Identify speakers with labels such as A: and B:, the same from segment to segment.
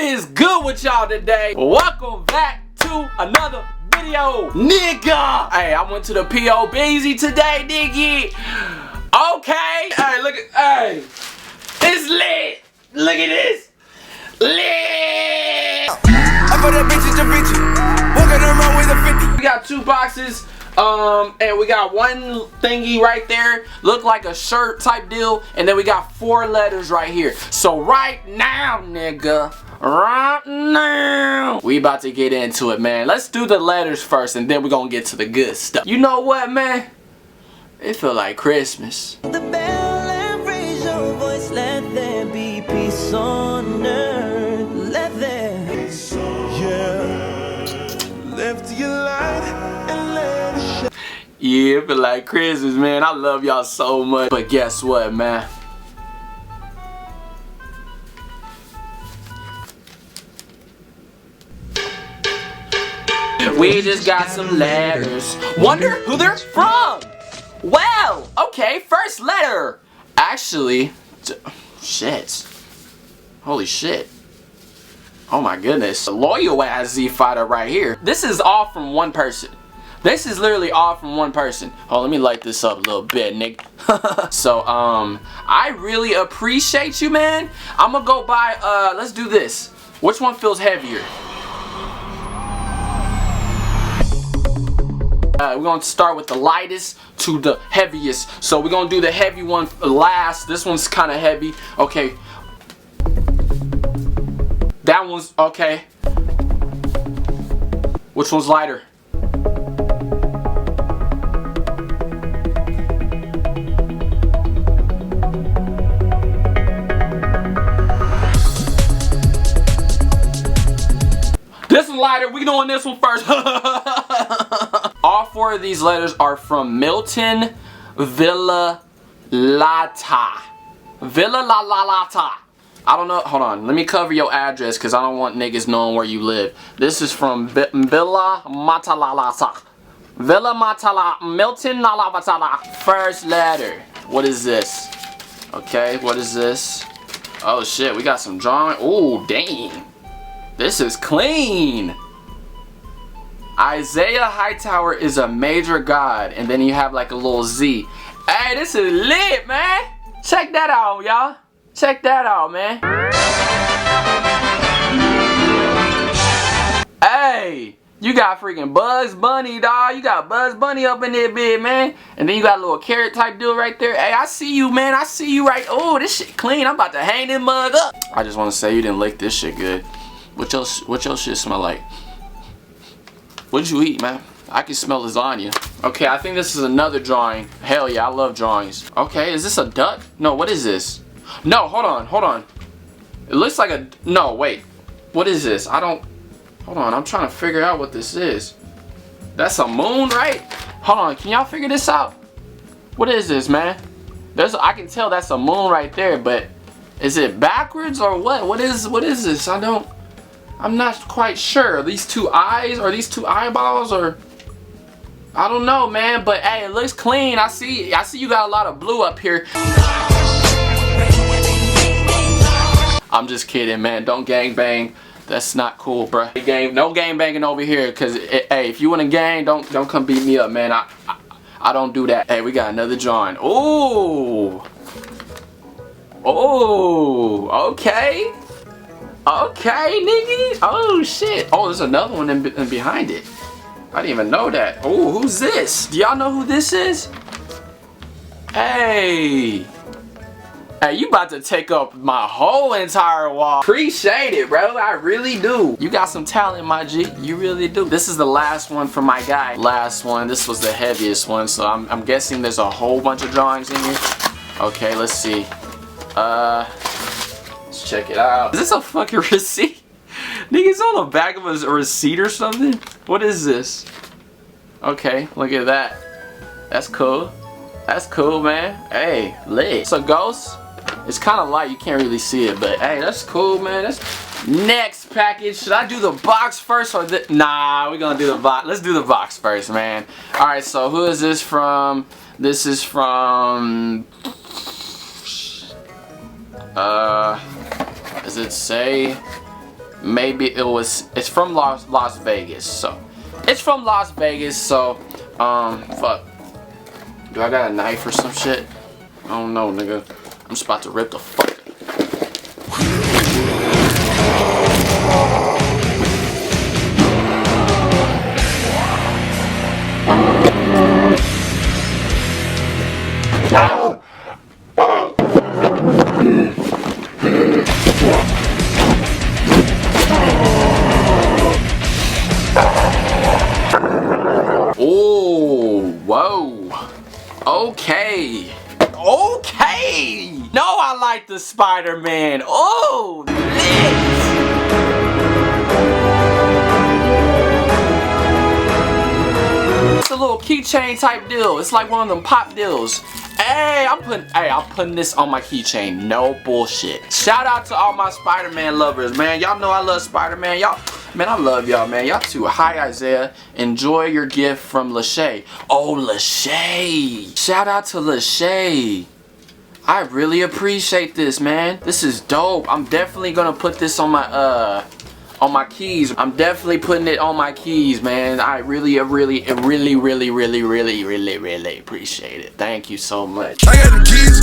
A: is good with y'all today? Welcome back to another video, nigga. Hey, I went to the POBZ today, nigga. Okay. Hey, look at, hey, it's lit. Look at this. Lit.
B: I put that bitch in your bitch. Walking around with a 50.
A: We got 2 boxes. And we got one thingy right there, look like a shirt type deal, and then we got 4 letters right here. So right now, nigga, right now, we about to get into it, man. Let's do the letters first, and then we're gonna get to the good stuff. You know what, man? It feel like Christmas.
C: The bell and raise your voice, let there be peace on earth, let there.
B: Yeah, lift your light and let it shine.
A: Yeah, it feel like Christmas, man. I love y'all so much. But guess what, man? We just got some letters. Wonder who they're from? Well, okay, first letter. Actually, shit. Holy shit. Oh my goodness. A loyal ass Z fighter right here. This is all from one person. This is literally all from one person. Oh, let me light this up a little bit, nigga. So, I really appreciate you, man. I'm gonna go buy, let's do this. Which one feels heavier? We're gonna start with the lightest to the heaviest. So we're gonna do the heavy one last. This one's kind of heavy. Okay. That one's okay. Which one's lighter? This one's lighter. We doing this one first. All 4 of these letters are from Milton Villa Lata. Villa La La Lata. I don't know. Hold on. Let me cover your address because I don't want niggas knowing where you live. This is from Villa Matalalata. Villa Matala. Milton La La Matala. First letter. What is this? Okay. What is this? Oh shit. We got some drawing. Oh dang. This is clean. Isaiah Hightower is a major god, and then you have like a little Z. Hey, this is lit, man. Check that out, y'all. Check that out, man. Hey, you got freaking Bugs Bunny, dawg. You got Bugs Bunny up in there, big man. And then you got a little carrot type deal right there. Hey, I see you, man. I see you right. Oh, this shit clean. I'm about to hang this mug up. I just want to say you didn't lick this shit good. What your shit smell like? What'd you eat, man? I can smell lasagna. Okay, I think this is another drawing. Hell yeah, I love drawings. Okay, is this a duck? No, what is this? No, hold on, hold on. It looks like a, no, wait. What is this? I don't, hold on, I'm trying to figure out what this is. That's a moon, right? Hold on, can y'all figure this out? What is this, man? I can tell that's a moon right there, but is it backwards or what? What is this? I'm not quite sure. Are these 2 eyes? Or these 2 eyeballs? Or I don't know, man. But hey, it looks clean. I see you got a lot of blue up here. I'm just kidding, man. Don't gang bang. That's not cool, bruh. No gang banging over here. Cause hey, if you want to gang, don't come beat me up, man. I don't do that. Hey, we got another drawing. Ooh. Oh. Okay. Okay, nigga. Oh shit. Oh, there's another one in behind it. I didn't even know that. Oh, who's this? Do y'all know who this is? Hey. Hey, you about to take up my whole entire wall. Appreciate it, bro. I really do. You got some talent, my G. You really do. This is the last one for my guy. Last one. This was the heaviest one, so I'm guessing there's a whole bunch of drawings in here. Okay, let's see. Let's check it out. Is this a fucking receipt? Nigga, it's on the back of a receipt or something? What is this? Okay, look at that. That's cool. That's cool, man. Hey, lit. It's a ghost. It's kind of light. You can't really see it, but hey, that's cool, man. That's next package. Should I do the box first or the? Nah, we're gonna do the box. Let's do the box first, man. All right. So who is this from? This is from. Does it say? maybe it's from Las Vegas. So it's from Las Vegas. So fuck. Do I got a knife or some shit? I don't know, nigga. I'm just about to rip the fuck. Oh, whoa. Okay. Okay. No, I like the Spider-Man. Oh, lit. It's a little keychain type deal. It's like one of them pop deals. Hey, I'm putting this on my keychain. No bullshit. Shout out to all my Spider-Man lovers, man. Y'all know I love Spider-Man. Y'all, man, I love y'all, man. Y'all too. Hi, Isaiah. Enjoy your gift from Lachey. Oh, Lachey. Shout out to Lachey. I really appreciate this, man. This is dope. I'm definitely gonna put this on my keys. I'm definitely putting it on my keys, man. I really appreciate it. Thank you so much.
B: I got the keys.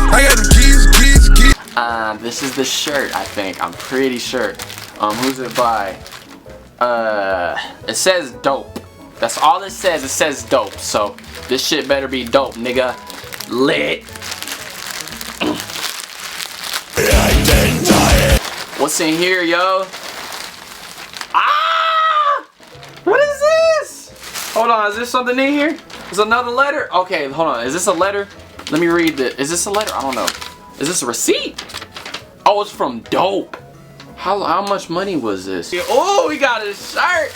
B: I got the keys.
A: This is the shirt, I think. I'm pretty sure. Who's it by? It says dope. That's all it says. It says dope. So this shit better be dope, nigga. Lit. What's in here, yo? Ah! What is this? Hold on, is there something in here? Is another letter? Okay, hold on. Is this a letter? Let me read it. Is this a letter? I don't know. Is this a receipt? Oh, it's from Dope. How much money was this? Oh, we got a shirt.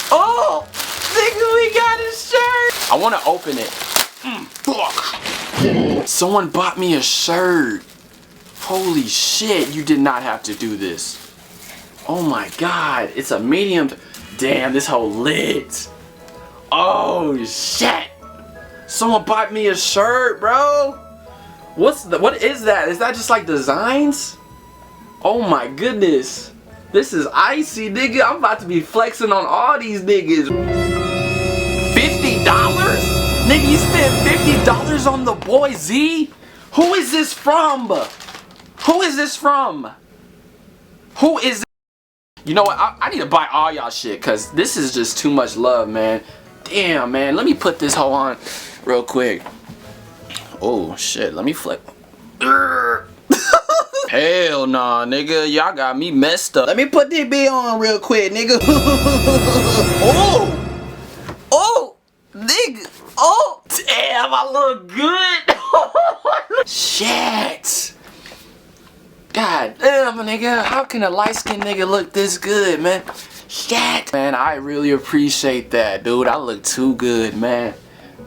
A: Oh, nigga, we got a shirt. I want to open it. Fuck. Someone bought me a shirt. Holy shit, you did not have to do this. Oh my god, it's a medium. Damn, this whole lit. Oh shit. Someone bought me a shirt, bro. What is that? Is that just like designs? Oh my goodness. This is icy, nigga. I'm about to be flexing on all these niggas. $50? Nigga, you spent $50 on the boy Z? Who is this from? Who is this from? Who is this? You know what? I need to buy all y'all shit because this is just too much love, man. Damn, man. Let me put this hoe on real quick. Oh, shit. Let me flip. Hell nah, nigga. Y'all got me messed up. Let me put this bitch on real quick, nigga. Oh! Oh! Nigga! Oh! Damn, I look good! Shit! God damn, nigga. How can a light-skinned nigga look this good, man? Shit! Man, I really appreciate that, dude. I look too good, man.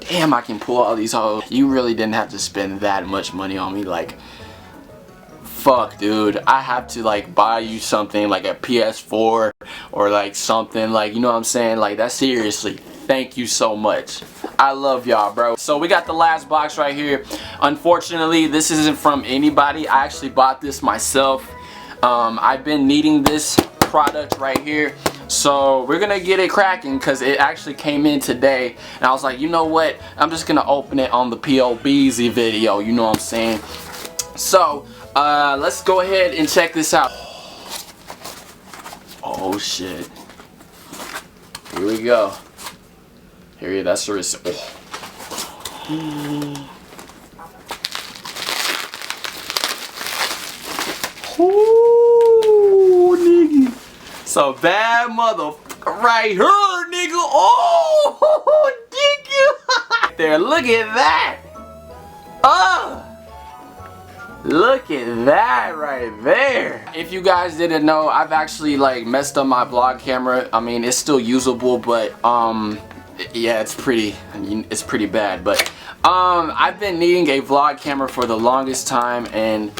A: Damn, I can pull all these hoes. You really didn't have to spend that much money on me, like... Fuck, dude. I have to like buy you something like a PS4 or like something like, you know what I'm saying? Like that, seriously. Thank you so much. I love y'all, bro. So we got the last box right here. Unfortunately, this isn't from anybody. I actually bought this myself. I've been needing this product right here. So we're gonna get it cracking because it actually came in today. And I was like, you know what? I'm just gonna open it on the POBZ video. You know what I'm saying? So, let's go ahead and check this out. Oh shit. Here we go. Here, that's the receipt. Ooh, nigga. So bad motherfucker right here, nigga. Oh, nigga. There, look at that. Look at that right there. If you guys didn't know, I've actually like messed up my vlog camera. I mean, it's still usable, but yeah, it's pretty bad. But I've been needing a vlog camera for the longest time, and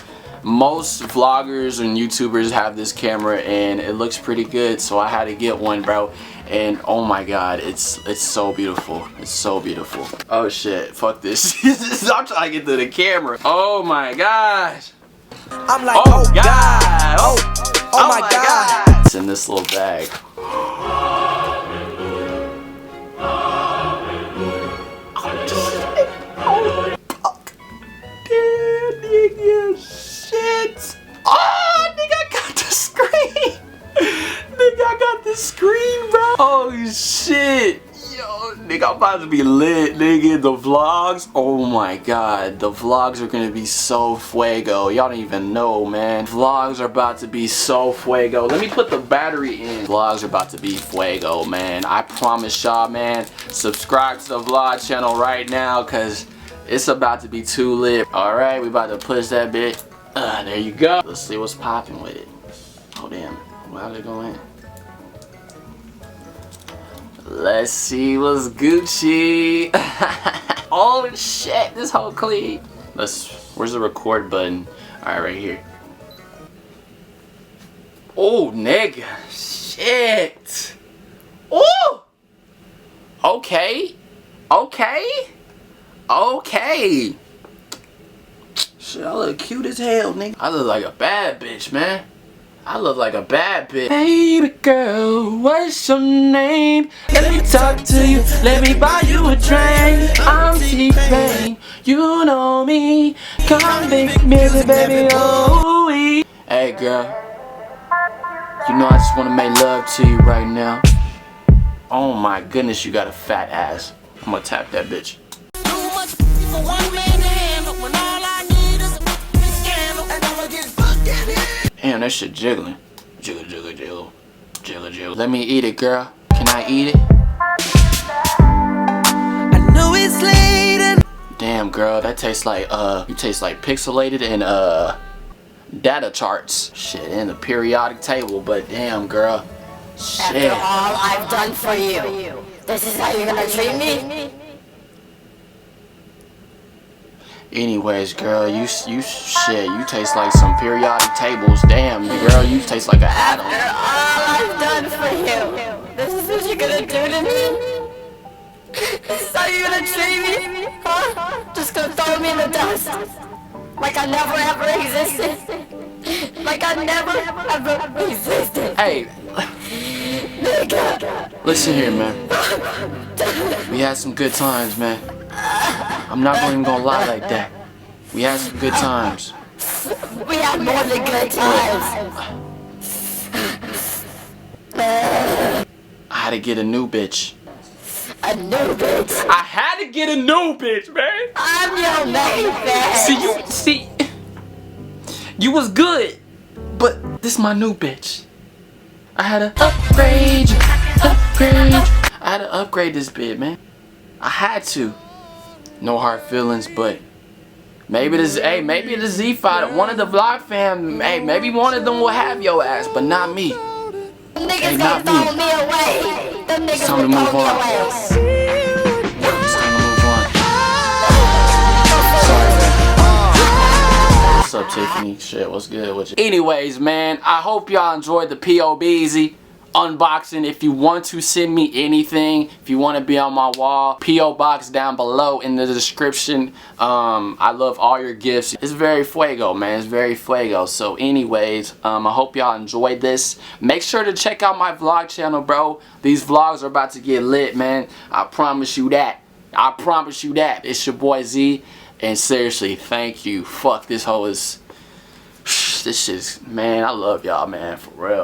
A: most vloggers and YouTubers have this camera and it looks pretty good, so I had to get one, bro. And oh my god, it's so beautiful. It's so beautiful. Oh shit, fuck this. I'm trying to get to the camera. Oh my gosh.
B: I'm like,
A: oh god. Oh my god. this little bag. Oh, fuck. Damn, nigga, shit. Oh, nigga, I got the screen. Nigga, I got the screen, bro. Oh, shit. Yo, nigga, I'm about to be lit, nigga. The vlogs, oh my god. The vlogs are gonna be so fuego. Y'all don't even know, man. Vlogs are about to be so fuego. Let me put the battery in. Vlogs are about to be fuego, man. I promise y'all, man. Subscribe to the vlog channel right now, cause it's about to be too lit. Alright, we about to push that bit. There you go. Let's see what's popping with it. Oh damn, how did it go in? Let's see what's Gucci. Oh shit, this whole clean. Where's the record button? Alright, right here. Oh nigga, shit. Oh. Okay. Shit, I look cute as hell, nigga. I look like a bad bitch, man. I look like a bad bitch. Baby girl, what's your name? Let me talk to you, let me buy you a drink. I'm T-Pain, you know me. Come big music, baby, oh. Hey girl, you know I just want to make love to you right now. Oh my goodness, you got a fat ass. I'm gonna tap that bitch. Damn, that shit jiggling. Jiggle, jiggle, jiggle. Jiggle, jiggle. Let me eat it, girl. Can I eat it?
C: I know it's late and
A: Damn, girl, that tastes like, you taste like pixelated and, data charts. Shit, in the periodic table, but damn, girl. Shit.
D: After all I've done for you, this is how you're gonna treat me?
A: Anyways, girl, you taste like some periodic tables. Damn, girl, you taste like an atom.
D: After all I've done for you, this is what you're gonna do to me? This is how you're gonna treat me? Huh? Just gonna throw me in the dust? Like I never ever existed? Like I never ever existed?
A: Hey, listen here, man. We had some good times, man. I'm not even gonna lie like that. We had some good times.
D: We had more than good times.
A: I had to get a new bitch.
D: A new bitch?
A: I had to get a new bitch, man.
D: I'm your main bitch.
A: You was good, but this my new bitch. I had to upgrade. I had to upgrade this bitch, man. I had to. No hard feelings, but maybe the Z5, one of the vlog fam, hey, maybe one of them will have your ass, but not me.
D: Niggas gonna throw me away. Them niggas
A: Time to
D: will
A: move
D: throw me
A: on.
D: away.
A: It's time to move on. Sorry, man. What's up, Tiffany? Shit, what's good with you? Anyways, man, I hope y'all enjoyed the POBZ unboxing. If you want to send me anything, if you want to be on my wall, PO box down below in the description. I love all your gifts. It's very fuego, man. It's very fuego. So anyways, I hope y'all enjoyed this. Make sure to check out my vlog channel, bro. These vlogs are about to get lit, man. I promise you that. I promise you that. It's your boy Z, and seriously, thank you. Fuck, this hoe is, this shit's, man, I love y'all, man, for real.